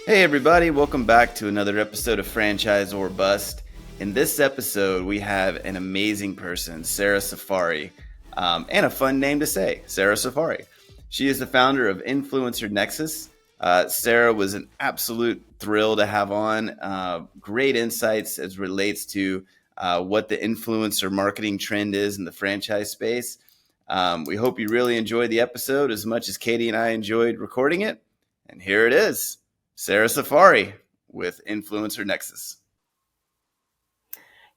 Hey everybody, welcome back to another episode of FranchisOR Bust. In this episode, we have an amazing person, Sarah Saffari, and a fun name to say, Sarah Saffari. She is the founder of InfluencerNexus. Sarah was an absolute thrill to have on. Great insights as relates to what the influencer marketing trend is in the franchise space. We hope you really enjoyed the episode as much as Katie and I enjoyed recording it. And here it is. Sarah Saffari with InfluencerNexus.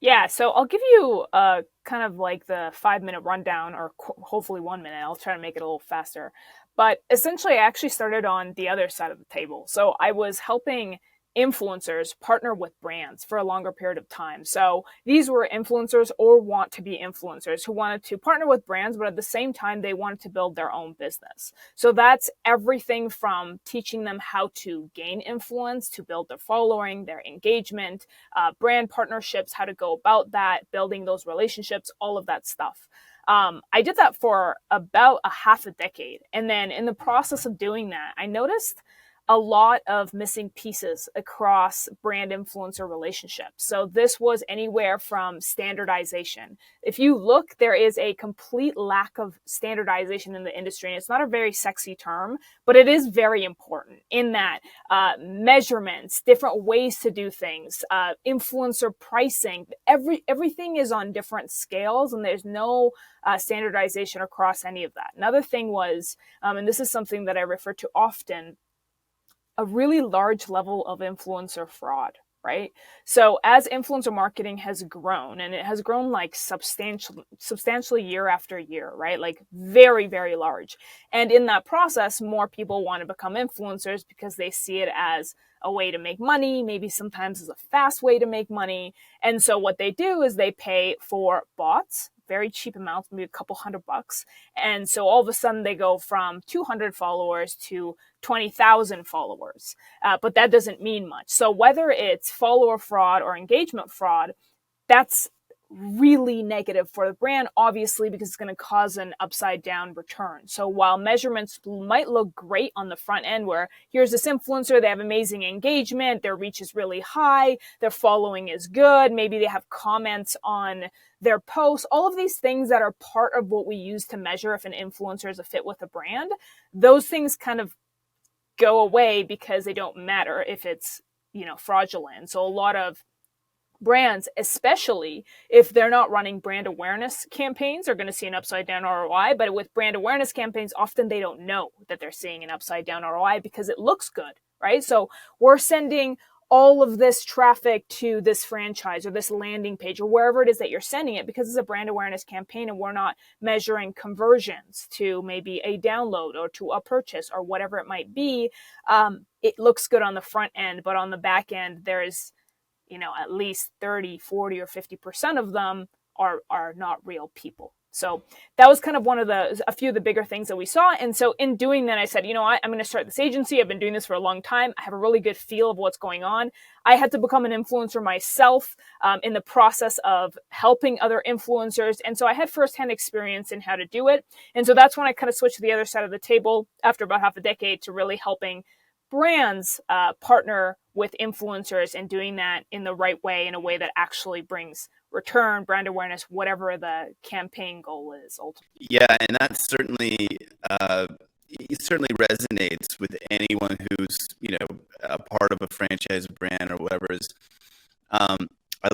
Yeah, so I'll give you kind of like the 5-minute rundown, or hopefully 1 minute. I'll try to make it a little faster. But essentially, I actually started on the other side of the table. So I was helping influencers partner with brands for a longer period of time. So these were influencers or want to be influencers who wanted to partner with brands, but at the same time, they wanted to build their own business. So that's everything from teaching them how to gain influence, to build their following, their engagement, brand partnerships, how to go about that, building those relationships, all of that stuff. I did that for about a half a decade. And then in the process of doing that, I noticed a lot of missing pieces across brand influencer relationships. So this was anywhere from standardization. If you look, there is a complete lack of standardization in the industry. And it's not a very sexy term, but it is very important in that measurements, different ways to do things, influencer pricing, everything is on different scales, and there's no standardization across any of that. Another thing was, and this is something that I refer to often, a really large level of influencer fraud, right? So as influencer marketing has grown, and it has grown like substantially year after year, right? Like very, very large. And in that process, more people want to become influencers because they see it as a way to make money, maybe sometimes as a fast way to make money. And so what they do is they pay for bots, very cheap amounts, maybe a couple $100. And so all of a sudden they go from 200 followers to 20,000 followers. But that doesn't mean much. So whether it's follower fraud or engagement fraud, that's really negative for the brand, obviously, because it's going to cause an upside down return. So while measurements might look great on the front end, where here's this influencer, they have amazing engagement, their reach is really high, their following is good, maybe they have comments on their posts, all of these things that are part of what we use to measure if an influencer is a fit with a brand, those things kind of go away because they don't matter if it's, fraudulent. So a lot of brands, especially if they're not running brand awareness campaigns, are going to see an upside down ROI. But with brand awareness campaigns, often they don't know that they're seeing an upside down ROI because it looks good, right? So we're sending all of this traffic to this franchise or this landing page or wherever it is that you're sending it because it's a brand awareness campaign, and we're not measuring conversions to maybe a download or to a purchase or whatever it might be. It looks good on the front end, but on the back end, there's at least 30, 40, or 50% of them are not real people. So that was kind of a few of the bigger things that we saw. And so in doing that, I said, I'm going to start this agency. I've been doing this for a long time. I have a really good feel of what's going on. I had to become an influencer myself in the process of helping other influencers. And so I had firsthand experience in how to do it. And so that's when I kind of switched to the other side of the table after about half a decade to really helping brands partner with influencers and doing that in the right way, in a way that actually brings return, brand awareness, whatever the campaign goal is ultimately. Yeah, and that certainly it certainly resonates with anyone who's a part of a franchise brand or whatever is. I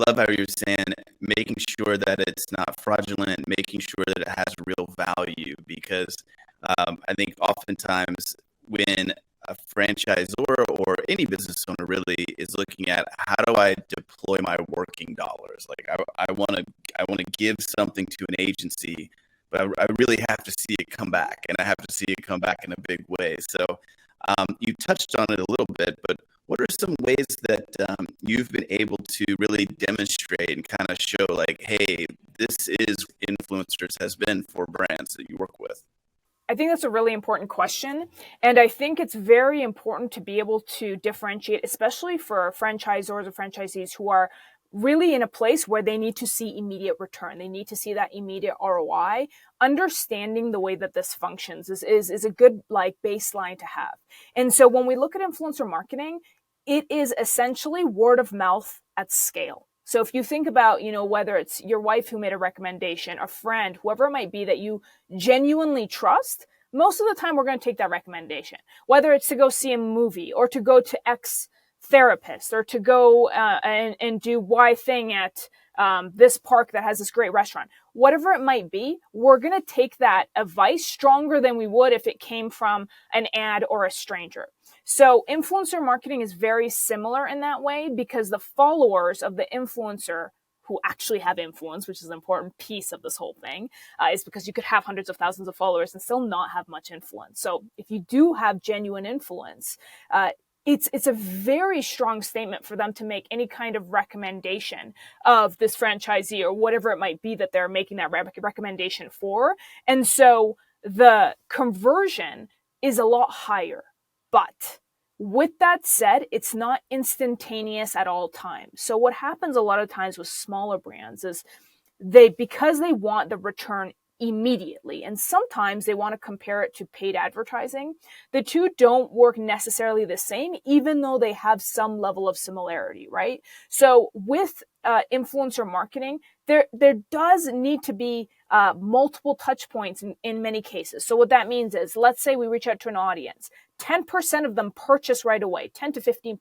love how you're saying making sure that it's not fraudulent, making sure that it has real value, because I think oftentimes when a franchisor or any business owner really is looking at how do I deploy my working dollars? Like I want to give something to an agency, but I really have to see it come back, and I have to see it come back in a big way. So you touched on it a little bit, but what are some ways that you've been able to really demonstrate and kind of show like, hey, this is influencers has been for brands that you work with? I think that's a really important question. And I think it's very important to be able to differentiate, especially for franchisors or franchisees who are really in a place where they need to see immediate return. They need to see that immediate ROI. Understanding the way that this functions is a good baseline to have. And so when we look at influencer marketing, it is essentially word of mouth at scale. So if you think about, whether it's your wife who made a recommendation, a friend, whoever it might be that you genuinely trust, most of the time we're going to take that recommendation, whether it's to go see a movie or to go to X therapist or to go and do Y thing at this park that has this great restaurant. Whatever it might be, we're going to take that advice stronger than we would if it came from an ad or a stranger. So influencer marketing is very similar in that way, because the followers of the influencer who actually have influence, which is an important piece of this whole thing, is because you could have hundreds of thousands of followers and still not have much influence. So if you do have genuine influence, it's a very strong statement for them to make any kind of recommendation of this franchisee or whatever it might be that they're making that recommendation for. And so the conversion is a lot higher. But with that said, it's not instantaneous at all times. So what happens a lot of times with smaller brands is because they want the return immediately, and sometimes they want to compare it to paid advertising, the two don't work necessarily the same, even though they have some level of similarity, right? So with influencer marketing, there does need to be multiple touch points in many cases. So what that means is, let's say we reach out to an audience, 10% of them purchase right away, 10 to 15%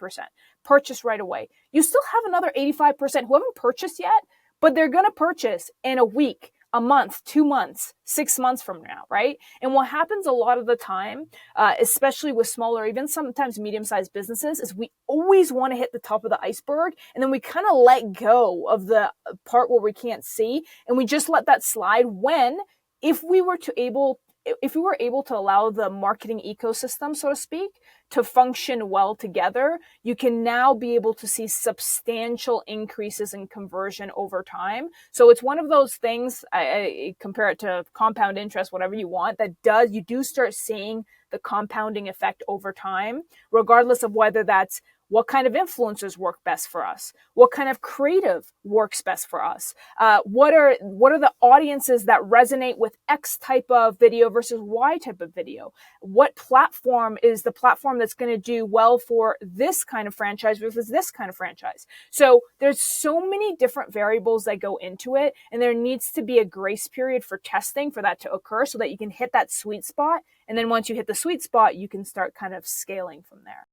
purchase right away. You still have another 85% who haven't purchased yet, but they're going to purchase in a week, a month, 2 months, 6 months from now, right? And what happens a lot of the time, especially with smaller, even sometimes medium-sized businesses, is we always want to hit the top of the iceberg, and then we kind of let go of the part where we can't see, and we just let that slide when, if we were able to allow the marketing ecosystem, so to speak, to function well together, you can now be able to see substantial increases in conversion over time. So it's one of those things, I compare it to compound interest, whatever you want, you do start seeing the compounding effect over time, regardless of whether that's what kind of influencers work best for us, what kind of creative works best for us, what are the audiences that resonate with X type of video versus Y type of video, what platform is the platform that's going to do well for this kind of franchise versus this kind of franchise. So there's so many different variables that go into it, and there needs to be a grace period for testing for that to occur so that you can hit that sweet spot. And then once you hit the sweet spot, you can start kind of scaling from there.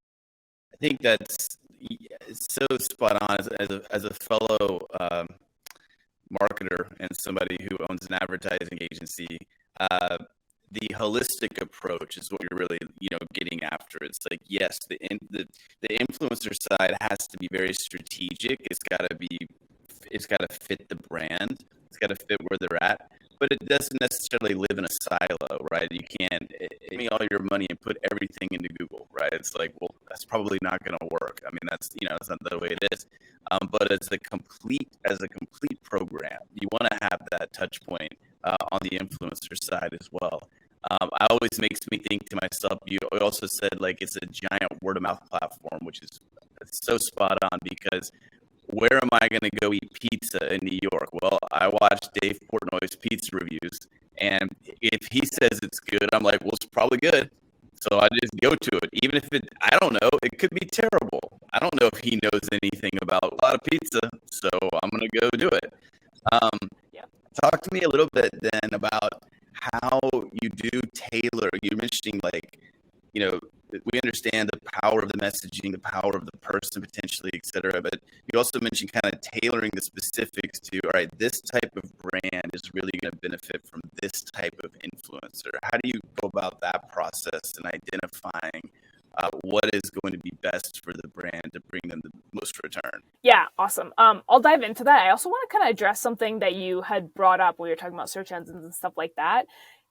I think that's so spot on. As a fellow marketer and somebody who owns an advertising agency, the holistic approach is what you're really getting after. It's like, yes, the influencer side has to be very strategic. It's got to fit the brand. It's got to fit where they're at. But it doesn't necessarily live in a silo, right? You can't give me all your money and put everything into Google, right? It's like, well, that's probably not going to work. I mean, that's that's not the way it is. But as a complete program, you want to have that touch point on the influencer side as well. It always makes me think to myself. You also said like it's a giant word of mouth platform, which is so spot on, because where am I going to go eat pizza in New York? Well, I watch Dave Portnoy's pizza reviews, and if he says it's good, I'm like, well, it's probably good. So I just go to it. Even if I don't know, it could be terrible. I don't know if he knows anything about a lot of pizza, so I'm going to go do it. Talk to me a little bit then about how you do tailor. You're mentioning we understand the power of the messaging, the power of the person potentially, et cetera. But you also mentioned kind of tailoring the specifics to, all right, this type of brand is really going to benefit from this type of influencer. How do you go about that process and identifying what is going to be best for the brand to bring them the most return? Yeah, awesome. I'll dive into that. I also want to kind of address something that you had brought up when you were talking about search engines and stuff like that.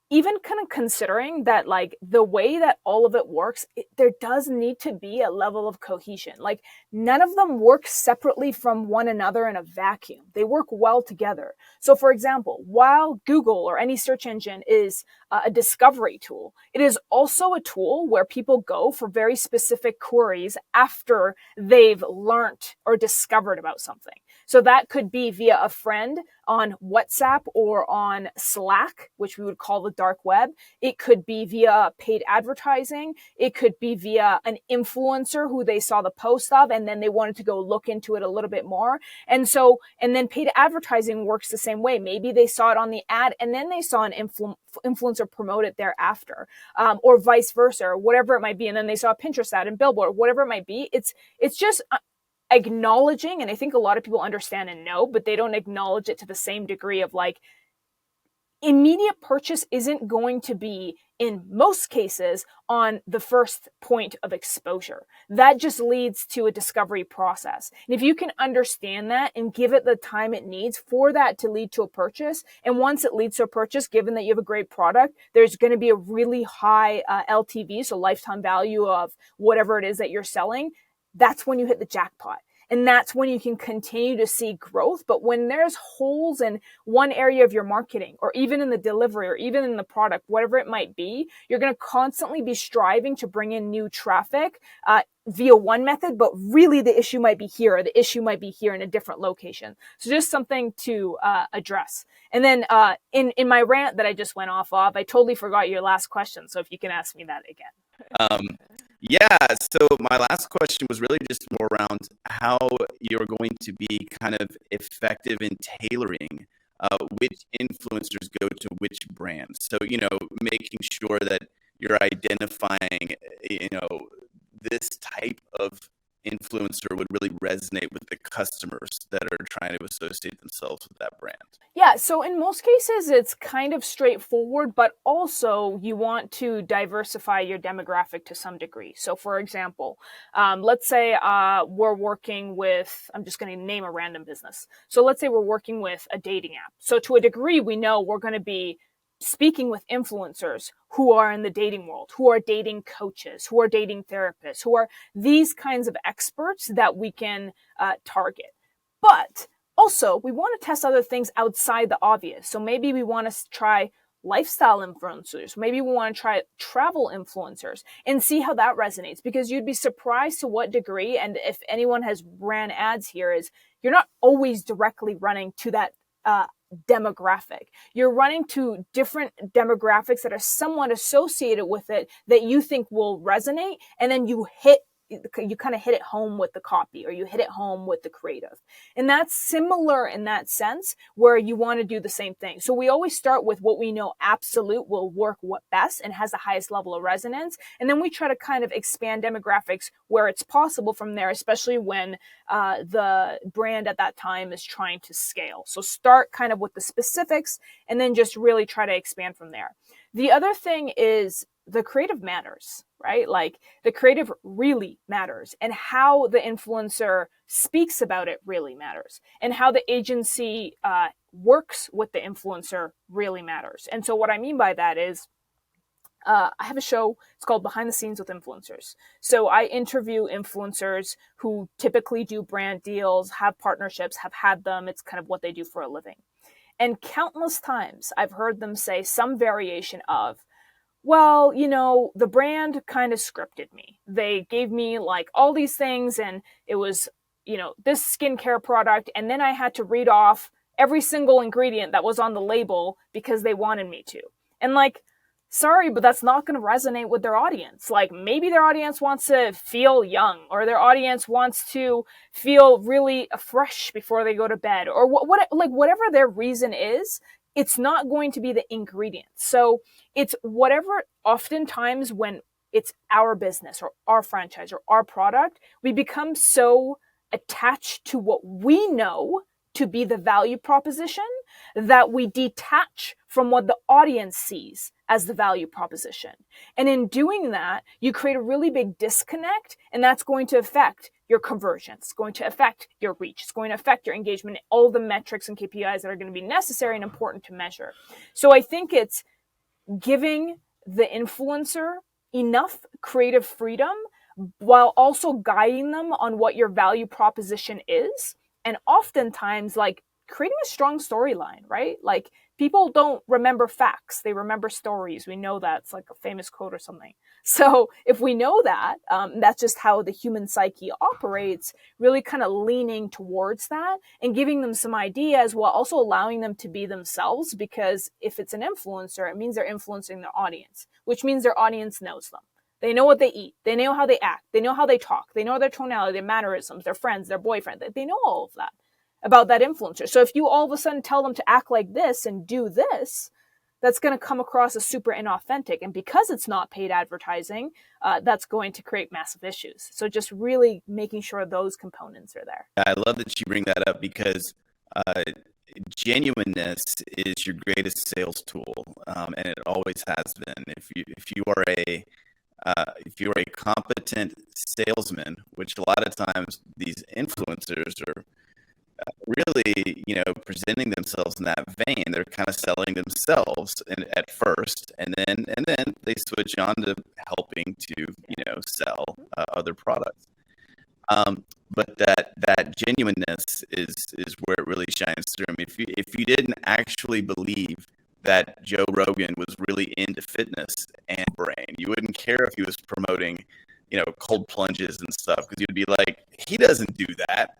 Even kind of considering that, like, the way that all of it works, there does need to be a level of cohesion. Like, none of them work separately from one another in a vacuum. They work well together. So, for example, while Google or any search engine is a discovery tool, it is also a tool where people go for very specific queries after they've learned or discovered about something. So that could be via a friend on WhatsApp or on Slack, which we would call the dark web. It could be via paid advertising. It could be via an influencer who they saw the post of, and then they wanted to go look into it a little bit more. And then paid advertising works the same way. Maybe they saw it on the ad and then they saw an influencer promote it thereafter, or vice versa, or whatever it might be. And then they saw a Pinterest ad and billboard, whatever it might be. It's just acknowledging, and I think a lot of people understand and know, but they don't acknowledge it to the same degree of like, immediate purchase isn't going to be, in most cases, on the first point of exposure. That just leads to a discovery process. And if you can understand that and give it the time it needs for that to lead to a purchase, and once it leads to a purchase, given that you have a great product, there's going to be a really high LTV, so lifetime value of whatever it is that you're selling, that's when you hit the jackpot. And that's when you can continue to see growth. But when there's holes in one area of your marketing, or even in the delivery, or even in the product, whatever it might be, you're going to constantly be striving to bring in new traffic via one method, but really the issue might be here, or the issue might be here in a different location. So just something to address. And then in my rant that I just went off of, I totally forgot your last question. So if you can ask me that again. Yeah, so my last question was really just more around how you're going to be kind of effective in tailoring which influencers go to which brands. So, making sure that you're identifying, this type of influencer would really resonate with the customers that are trying to associate themselves with that brand. Yeah, so in most cases, it's kind of straightforward, but also you want to diversify your demographic to some degree. So for example, let's say we're working with, I'm just going to name a random business. So let's say we're working with a dating app. So to a degree, we know we're going to be speaking with influencers who are in the dating world, who are dating coaches, who are dating therapists, who are these kinds of experts that we can target. But also, we want to test other things outside the obvious. So maybe we want to try lifestyle influencers. Maybe we want to try travel influencers and see how that resonates, because you'd be surprised to what degree, and if anyone has ran ads here, is you're not always directly running to that demographic. You're running to different demographics that are somewhat associated with it that you think will resonate, and then you kind of hit it home with the copy, or you hit it home with the creative. And that's similar in that sense, where you want to do the same thing. So we always start with what we know absolute will work what best and has the highest level of resonance. And then we try to kind of expand demographics where it's possible from there, especially when the brand at that time is trying to scale. So start kind of with the specifics and then just really try to expand from there. The other thing is the creative matters, right? Like the creative really matters, and how the influencer speaks about it really matters, and how the agency works with the influencer really matters. And so what I mean by that is I have a show, it's called Behind the Scenes with Influencers. So I interview influencers who typically do brand deals, have partnerships, have had them. It's kind of what they do for a living. And countless times I've heard them say some variation of, well, the brand kind of scripted me. They gave me like all these things, and it was, this skincare product. And then I had to read off every single ingredient that was on the label because they wanted me to. And like, sorry, but that's not going to resonate with their audience. Like maybe their audience wants to feel young, or their audience wants to feel really fresh before they go to bed, or whatever their reason is. It's not going to be the ingredients. So it's whatever, oftentimes when it's our business or our franchise or our product, we become so attached to what we know to be the value proposition that we detach from what the audience sees as the value proposition. And in doing that, you create a really big disconnect, and that's going to affect your conversions. It's going to affect your reach. It's going to affect your engagement, all the metrics and KPIs that are going to be necessary and important to measure. So I think it's giving the influencer enough creative freedom while also guiding them on what your value proposition is. And oftentimes, like, creating a strong storyline, right? Like, people don't remember facts. They remember stories. We know that. It's like a famous quote or something. So if we know that, that's just how the human psyche operates, really kind of leaning towards that and giving them some ideas while also allowing them to be themselves. Because if it's an influencer, it means they're influencing their audience, which means their audience knows them. They know what they eat. They know how they act. They know how they talk. They know their tonality, their mannerisms, their friends, their boyfriend. They know all of that about that influencer. So if you all of a sudden tell them to act like this and do this, that's going to come across as super inauthentic. And because it's not paid advertising, that's going to create massive issues. So just really making sure those components are there. I love that you bring that up because genuineness is your greatest sales tool, and it always has been. If you are a competent salesman, which a lot of times these influencers are really, presenting themselves in that vein. They're kind of selling themselves at first, and then they switch on to helping to, sell other products. But that genuineness is where it really shines through. I mean, if you didn't actually believe that Joe Rogan was really into fitness and brain, you wouldn't care if he was promoting, cold plunges and stuff, because you'd be like, he doesn't do that,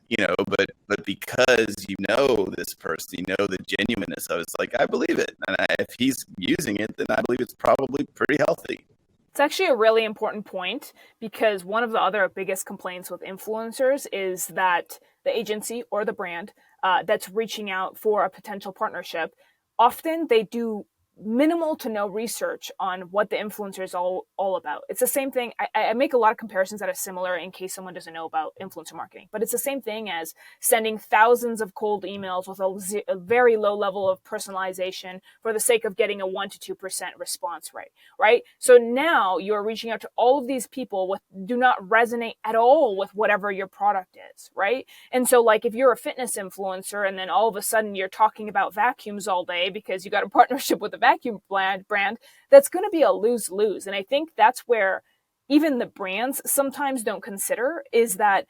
but because you know this person, you know the genuineness of it, it's like, I believe it. And if he's using it, then I believe it's probably pretty healthy. It's actually a really important point, because one of the other biggest complaints with influencers is that the agency or the brand that's reaching out for a potential partnership, often they do minimal to no research on what the influencer is all about. It's the same thing. I make a lot of comparisons that are similar in case someone doesn't know about influencer marketing, but it's the same thing as sending thousands of cold emails with a very low level of personalization for the sake of getting a 1% to 2% response rate, right? So now you're reaching out to all of these people with do not resonate at all with whatever your product is, right? And so like if you're a fitness influencer and then all of a sudden you're talking about vacuums all day because you got a partnership with a vacuum brand, that's going to be a lose-lose. And I think that's where even the brands sometimes don't consider, is that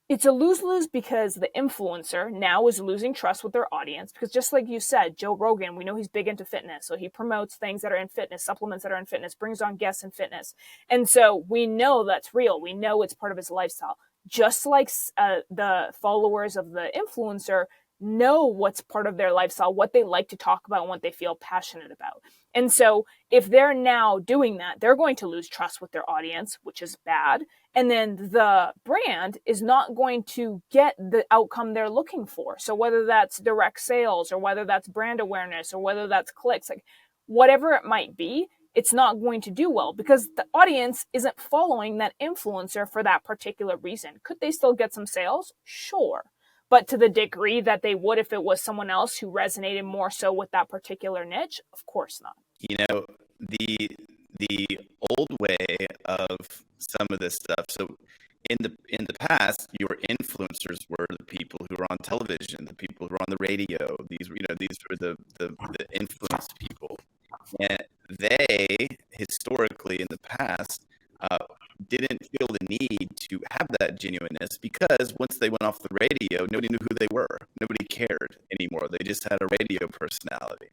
it's a lose-lose because the influencer now is losing trust with their audience. Because just like you said, Joe Rogan, we know he's big into fitness. So he promotes things that are in fitness, supplements that are in fitness, brings on guests in fitness. And so we know that's real. We know it's part of his lifestyle. Just like the followers of the influencer know what's part of their lifestyle, what they like to talk about, and what they feel passionate about. And so if they're now doing that, they're going to lose trust with their audience, which is bad. And then the brand is not going to get the outcome they're looking for. So whether that's direct sales or whether that's brand awareness or whether that's clicks, like whatever it might be, it's not going to do well because the audience isn't following that influencer for that particular reason. Could they still get some sales? Sure. But to the degree that they would if it was someone else who resonated more so with that particular niche, of course not. The old way of some of this stuff. So in the past, your influencers were the people who were on television, the people who were on the radio. These were the influence people, and they historically in the past didn't feel the need to have that genuineness, because once they went off the radio, nobody knew who they were. Nobody cared anymore. They just had a radio personality.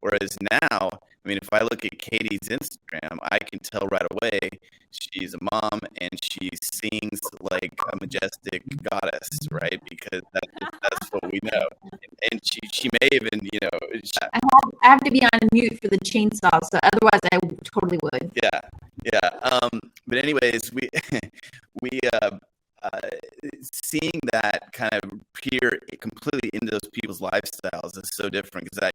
Whereas now, I mean, if I look at Katie's Instagram, I can tell right away she's a mom and she sings like a majestic goddess, right? Because that's what we know. And she may even, I have to be on mute for the chainsaw, so otherwise I totally would. Yeah. But anyways, we seeing that kind of peer completely into those people's lifestyles is so different, because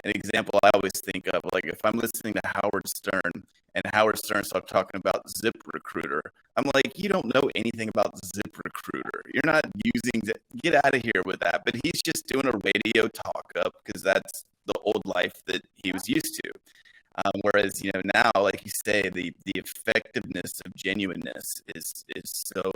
an example I always think of, like if I'm listening to Howard Stern and Howard Stern starts talking about ZipRecruiter, I'm like, you don't know anything about ZipRecruiter. You're not get out of here with that. But he's just doing a radio talk up because that's the old life that he was used to. Whereas, now, like you say, the effectiveness of genuineness is so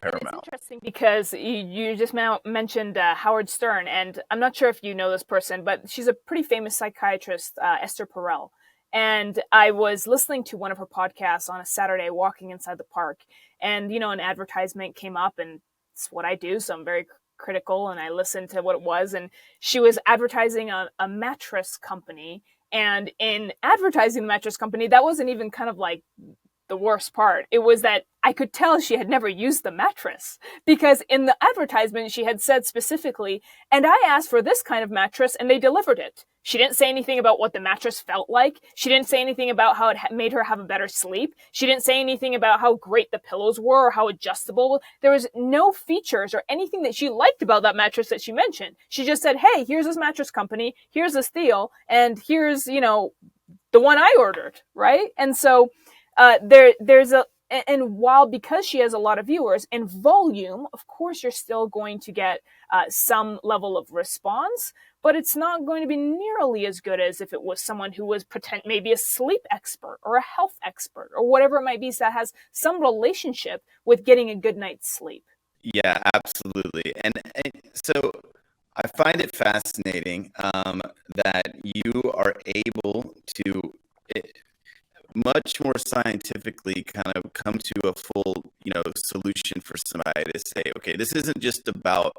paramount. It's interesting because you just mentioned Howard Stern, and I'm not sure if you know this person, but she's a pretty famous psychiatrist, Esther Perel. And I was listening to one of her podcasts on a Saturday walking inside the park, and, an advertisement came up, and it's what I do, so I'm very critical and I listened to what it was. And she was advertising a mattress company. And in advertising the mattress company, that wasn't even kind of like the worst part. It was that I could tell she had never used the mattress, because in the advertisement she had said specifically, and I asked for this kind of mattress and they delivered it. She didn't say anything about what the mattress felt like. She didn't say anything about how it made her have a better sleep. She didn't say anything about how great the pillows were or how adjustable. There was no features or anything that she liked about that mattress that she mentioned. She just said, hey, here's this mattress company, here's this deal, and here's, you know, the one I ordered, right? And so and while, because she has a lot of viewers in volume, of course, you're still going to get some level of response, but it's not going to be nearly as good as if it was someone who was maybe a sleep expert or a health expert or whatever it might be, that has some relationship with getting a good night's sleep. Yeah, absolutely. And so I find it fascinating that you are able to much more scientifically kind of come to a full, solution for somebody to say, okay, this isn't just about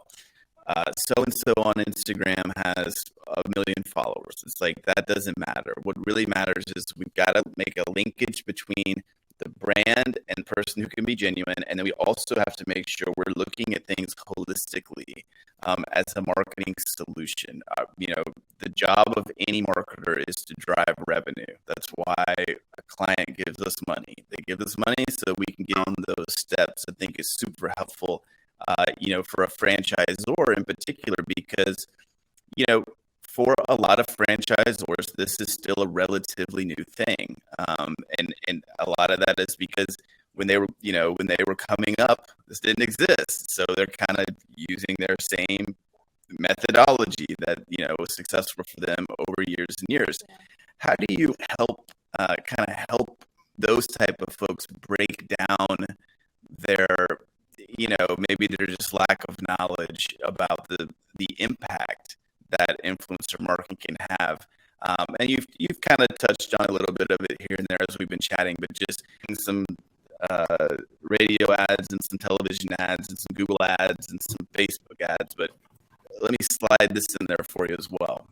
so-and-so on Instagram has 1 million followers. It's like, that doesn't matter. What really matters is we've got to make a linkage between the brand and person who can be genuine. And then we also have to make sure we're looking at things holistically as a marketing solution. The job of any marketer is to drive revenue. That's why a client gives us money. They give us money so we can get on those steps. I think is super helpful, for a franchisor in particular, because, for a lot of franchisors, this is still a relatively new thing. And a lot of that is because when they were coming up, this didn't exist. So they're kind of using their same methodology that, was successful for them over years and years. How do you help those type of folks break down their, maybe their just lack of knowledge about the impact that influencer marketing can have? And you've kind of touched on a little bit of it here and there as we've been chatting, but just in some radio ads and some television ads and some Google ads and some Facebook ads. But let me slide this in there for you as well.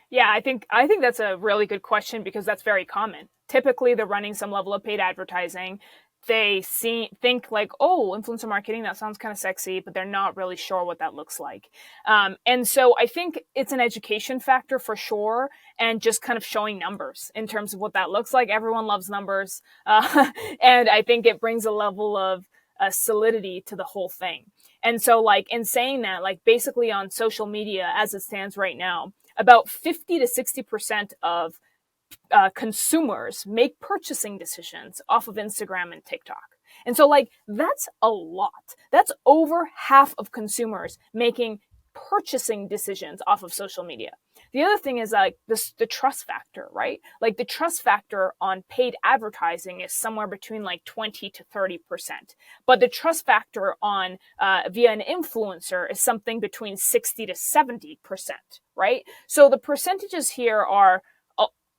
Yeah, I think that's a really good question, because that's very common. Typically, they're running some level of paid advertising. They think like, oh, influencer marketing, that sounds kind of sexy, but they're not really sure what that looks like. And so I think it's an education factor for sure, and just kind of showing numbers in terms of what that looks like. Everyone loves numbers. And I think it brings a level of solidity to the whole thing. And so, like, in saying that, like, basically on social media as it stands right now, about 50 to 60% of consumers make purchasing decisions off of Instagram and TikTok. And so, like, that's a lot. That's over half of consumers making purchasing decisions off of social media. The other thing is like the trust factor, right? Like the trust factor on paid advertising is somewhere between like 20 to 30%. But the trust factor on via an influencer is something between 60 to 70%, right? So the percentages here are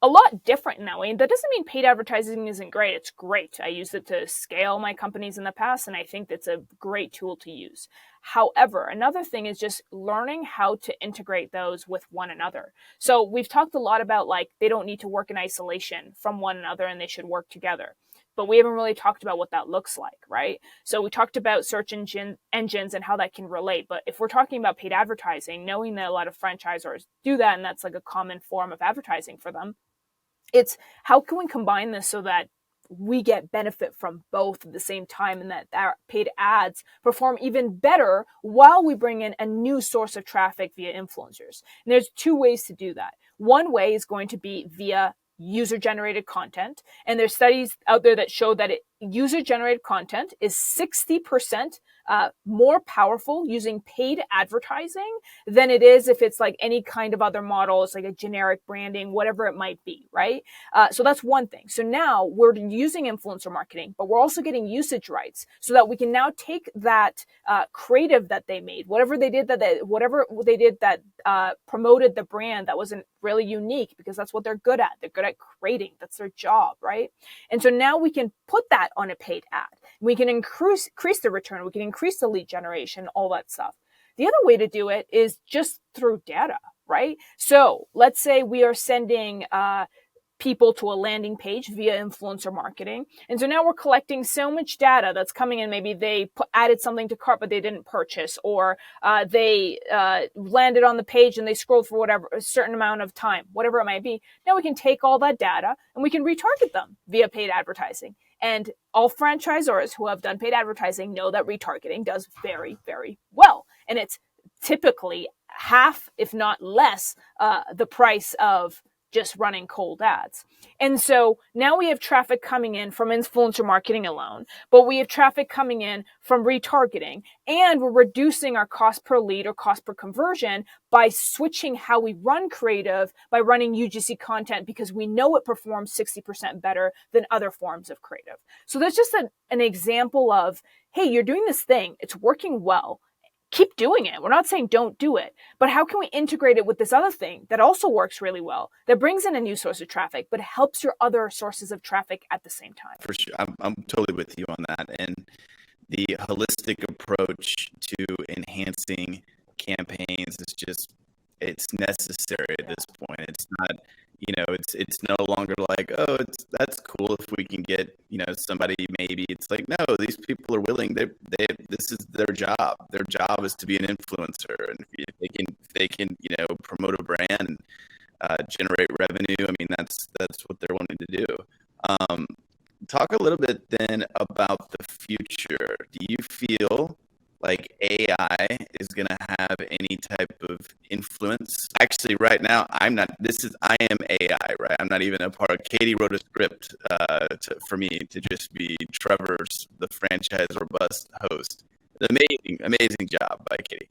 a lot different in that way. And that doesn't mean paid advertising isn't great. It's great. I used it to scale my companies in the past, and I think that's a great tool to use. However, another thing is just learning how to integrate those with one another. So we've talked a lot about like they don't need to work in isolation from one another and they should work together. But we haven't really talked about what that looks like, right? So we talked about search engines and how that can relate. But if we're talking about paid advertising, knowing that a lot of franchisors do that, and that's like a common form of advertising for them, it's how can we combine this so that we get benefit from both at the same time, and that our paid ads perform even better while we bring in a new source of traffic via influencers. And there's two ways to do that. One way is going to be via user-generated content. And there's studies out there that show that user-generated content is 60% more powerful using paid advertising than it is if it's like any kind of other model. It's like a generic branding, whatever it might be, right? So that's one thing. So now we're using influencer marketing, but we're also getting usage rights so that we can now take that creative that they made, whatever they did that promoted the brand that wasn't really unique, because that's what they're good at. They're good at creating. That's their job, right? And so now we can put that on a paid ad. We can increase the return. We can increase the lead generation, all that stuff. The other way to do it is just through data, right? So let's say we are sending people to a landing page via influencer marketing. And so now we're collecting so much data that's coming in. Maybe they added something to cart, but they didn't purchase, or they landed on the page and they scrolled for whatever, a certain amount of time, whatever it might be. Now we can take all that data and we can retarget them via paid advertising. And all franchisors who have done paid advertising know that retargeting does very, very well. And it's typically half, if not less, the price of just running cold ads. And so now we have traffic coming in from influencer marketing alone, but we have traffic coming in from retargeting, and we're reducing our cost per lead or cost per conversion by switching how we run creative, by running UGC content, because we know it performs 60% better than other forms of creative. So that's just an example of, hey, you're doing this thing, it's working well. Keep doing it. We're not saying don't do it, but how can we integrate it with this other thing that also works really well, that brings in a new source of traffic, but helps your other sources of traffic at the same time? For sure. I'm totally with you on that. And the holistic approach to enhancing campaigns is just, it's necessary at this point. It's not, it's no longer like, oh, that's cool if we can get, somebody, maybe it's like, no, these people are willing. This is their job. Their job is to be an influencer, and if they can, promote a brand and generate revenue. I mean, that's what they're wanting to do. Talk a little bit then about the future. Do you feel like AI is going to have any type of influence? Actually, right now, I am AI, right? I'm not even a part of. Katie wrote a script for me to just be Trevor's, the FranchisOR Bust host. Amazing job by Katie.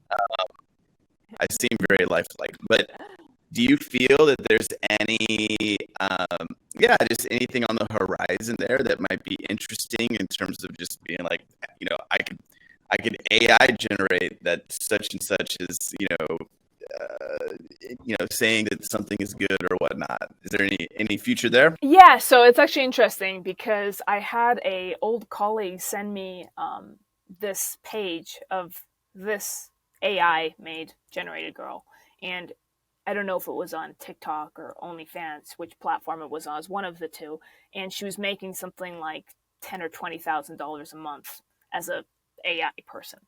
I seem very lifelike, but do you feel that there's any, just anything on the horizon there that might be interesting in terms of just being like, I could AI generate that such and such is, saying that something is good or whatnot. Is there any future there? Yeah, so it's actually interesting because I had a old colleague send me this page of this AI made generated girl, and I don't know if it was on TikTok or OnlyFans, which platform it was on. It was one of the two, and she was making something like $10,000 or $20,000 a month as a AI person.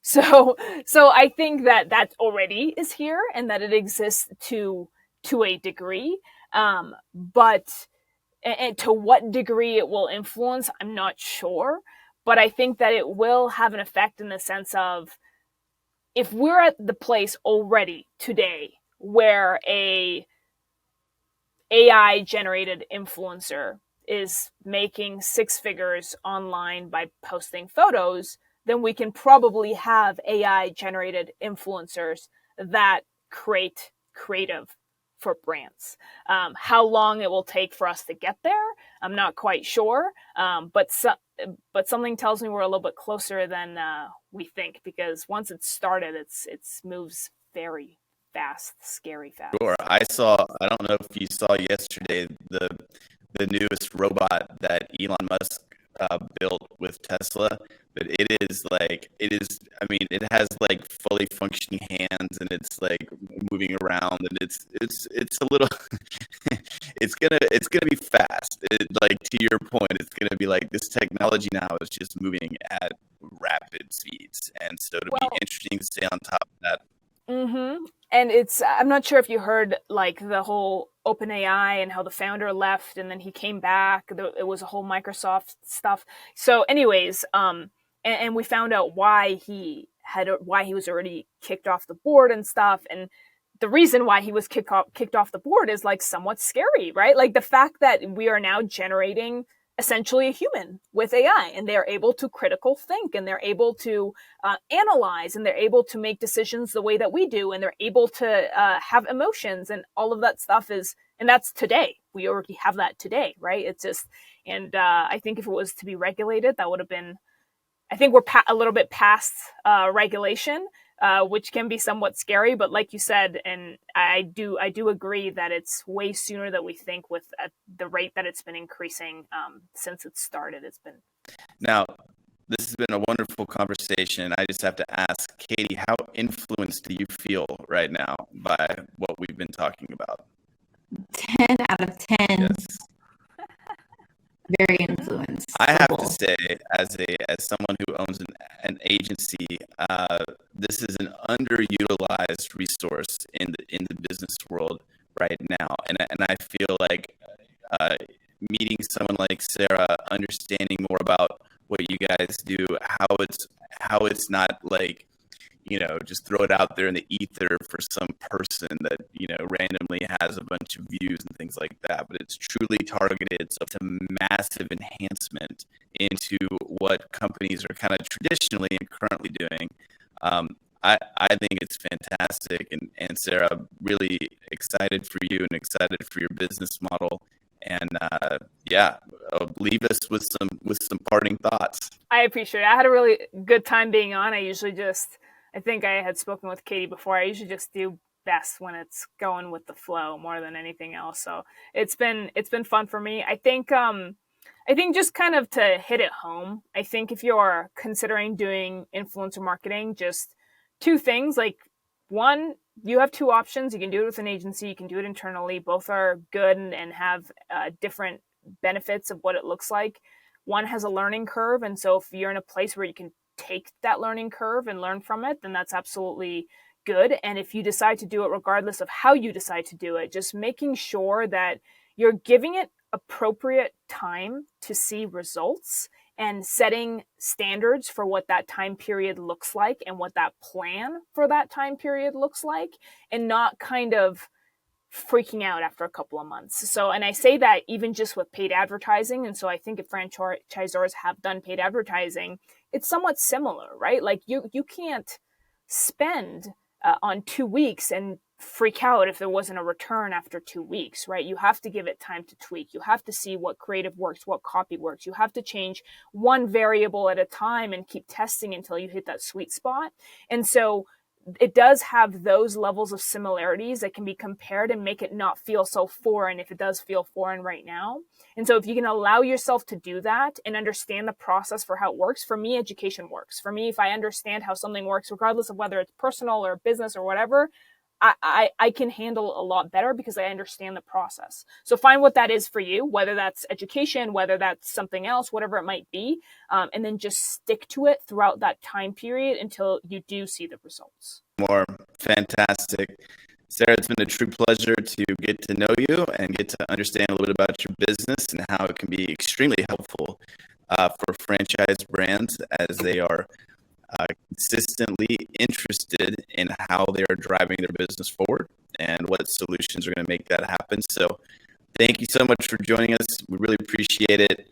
So I think that already is here and that it exists to a degree. But and to what degree it will influence, I'm not sure. But I think that it will have an effect in the sense of, if we're at the place already today where a AI generated influencer is making six figures online by posting photos, then we can probably have AI generated influencers that create creative for brands. How long it will take for us to get there, I'm not quite sure. But something tells me we're a little bit closer than we think, because once it's started, it's moves very fast, scary fast. Sure. I don't know if you saw yesterday the newest robot that Elon Musk built with Tesla, but it has like fully functioning hands, and it's like moving around, and it's a little it's gonna be fast. Like, to your point, it's gonna be like, this technology now is just moving at rapid speeds, and so it'll be interesting to stay on top of that. Mm-hmm. And I'm not sure if you heard like the whole OpenAI and how the founder left and then he came back. It was a whole Microsoft stuff. So anyways, and we found out why he was already kicked off the board and stuff. And the reason why he was kicked off the board is like somewhat scary, right? Like the fact that we are now generating essentially a human with AI, and they're able to critical think, and they're able to analyze, and they're able to make decisions the way that we do, and they're able to have emotions, and all of that stuff and that's today. We already have that today, right? It's just, and I think if it was to be regulated, that would have been, I think we're a little bit past regulation, which can be somewhat scary. But like you said, and I do agree that it's way sooner than we think, with the rate that it's been increasing since it started. It's been. Now, this has been a wonderful conversation. I just have to ask, Katie, how influenced do you feel right now by what we've been talking about? 10 out of 10. Yes. Very influenced. I have to say, as someone who owns an agency, this is an underutilized resource in the business world right now, and I feel like meeting someone like Sarah, understanding more about what you guys do, how it's not like, just throw it out there in the ether for some person that, randomly has a bunch of views and things like that, but it's truly targeted. So it's a massive enhancement into what companies are kind of traditionally and currently doing. I think it's fantastic. And Sarah, really excited for you and excited for your business model. And leave us with some parting thoughts. I appreciate it. I had a really good time being on. I think I had spoken with Katie before. I usually just do best when it's going with the flow more than anything else. So it's been fun for me. I think just kind of to hit it home, I think if you're considering doing influencer marketing, just two things. Like, one, you have two options. You can do it with an agency. You can do it internally. Both are good and have different benefits of what it looks like. One has a learning curve. And so if you're in a place where you can take that learning curve and learn from it, then that's absolutely good. And if you decide to do it, regardless of how you decide to do it, just making sure that you're giving it appropriate time to see results and setting standards for what that time period looks like and what that plan for that time period looks like, and not kind of freaking out after a couple of months. So, and I say that even just with paid advertising. And so I think if franchisors have done paid advertising, it's somewhat similar, right? Like you can't spend on 2 weeks and freak out if there wasn't a return after 2 weeks, right? You have to give it time to tweak. You have to see what creative works, what copy works. You have to change one variable at a time and keep testing until you hit that sweet spot. And so it does have those levels of similarities that can be compared and make it not feel so foreign if it does feel foreign right now. And so if you can allow yourself to do that and understand the process for how it works, for me, education works. For me, if I understand how something works, regardless of whether it's personal or business or whatever, I can handle a lot better because I understand the process. So find what that is for you, whether that's education, whether that's something else, whatever it might be, and then just stick to it throughout that time period until you do see the results. More fantastic. Sarah, it's been a true pleasure to get to know you and get to understand a little bit about your business and how it can be extremely helpful for franchise brands as they are consistently interested in how they are driving their business forward and what solutions are going to make that happen. So thank you so much for joining us. We really appreciate it.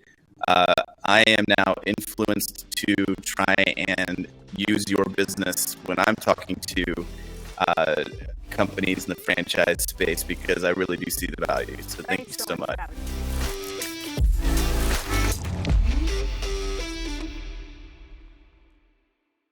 I am now influenced to try and use your business when I'm talking to companies in the franchise space because I really do see the value. So thank you so much.